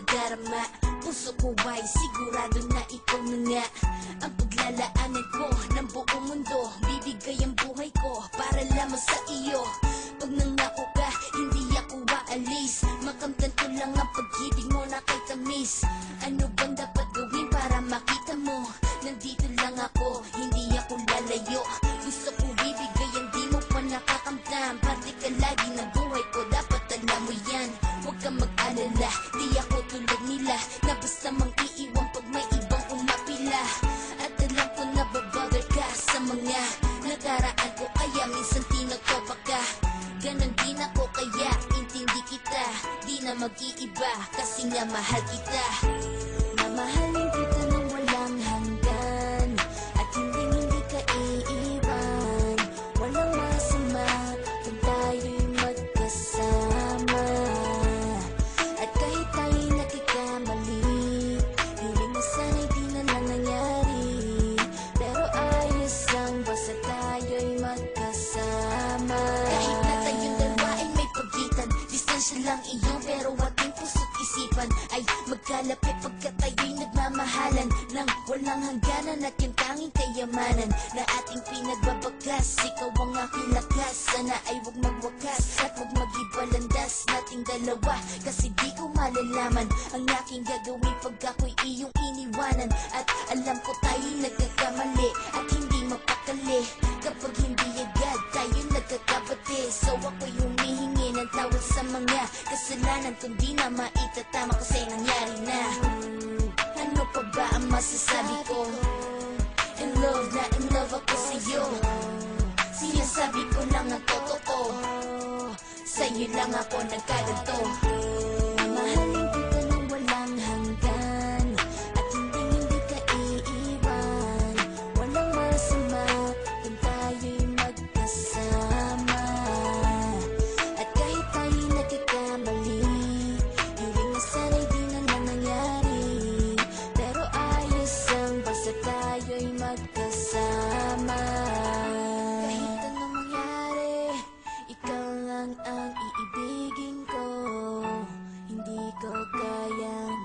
nadarama. Puso ko ay sigurado na ikaw na nga ang paglalaanan ko ng buong mundo. Bibigay ang buhay ko para lamang sa iyo. Pag nangako ka, hindi ako aalis. Makamtan ko lang ang pag-ibig mo na kay tamis. Ano bang dapat gawin para makita mo? Nandito lang ako, hindi ako lalayo. Gusto ko bibigay ang di mo pa nakakamtam. Parte ka lagi ng buhay ko, dapat alam mo yan. Huwag kang mag-alala, di ako tulad nila na basta mang iiwan pag may ibang umapila. At alam ko na babother ka sa mga nakaraan ko, kaya minsan tinatopa ka. Ganon din ako, kaya intindi kita. Di na mag-iiba kasi nga mahal kita. Mamahalin kita ng walang hanggan, at hindi ka iiwan. Walang masama kung tayo'y magkasama. At kahit tayo'y nagkakamali, hiling na sana'y di na lang nangyari. Pero ayos lang basta tayo'y magkasama. Kahit na tayong dalawa ay may pagitan, distansya lang iyo, pero ating puso't isipan ay magkalapit pagkat tayo'y nagmamahalan ng walang hangganan. At yung tanging kayamanan na ating pinagbabakas, ikaw ang aking lakas. Sana ay huwag magwakas at huwag mag-ibalandas nating dalawa, kasi di ko malalaman ang aking gagawin pag ako'y iyong iniwanan. At alam ko tayo'y nagkakamali at hindi mapakali kapag hindi agad tayo nagkakabati. So ako'y humihingi ng tawad sa mga kasalanan kung di na maitatama kasi nangyari na. Ano pa ba ang masasabi ko? In love na in love ako sa'yo. Sinasabi ko lang ang totoo, sa'yo lang ako nagkaganto. Mahalin kita ng walang hanggan, at hindi ka iiwan. Walang masama kung tayo'y magkasama. At kahit tayo'y nagkakamali, hiling na sana'y di na lang nangyari. Pero ayos lang basta tayo'y magkasama. Kahit anong mangyari, ikaw lang ang iibigin ko. Hindi ko kayang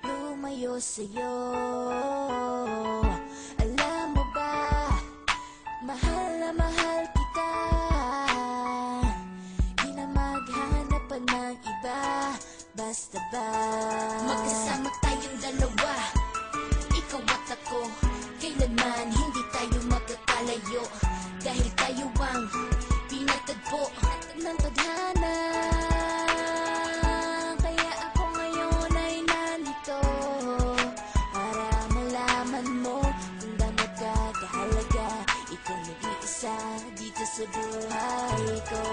lumayo sa'yo. Alam mo ba, mahal na mahal kita. Di na maghanap pa ng iba, basta ba magkasama tayong dalawa, ikaw at ako. Kailanman hindi tayo magkakalayo, dahil tayo ang pinatagpo ng tadhana. Kaya ako ngayon ay nandito para malaman mo kung dapat ka kahalaga. Ikaw nag-iisa dito sa buhay ko.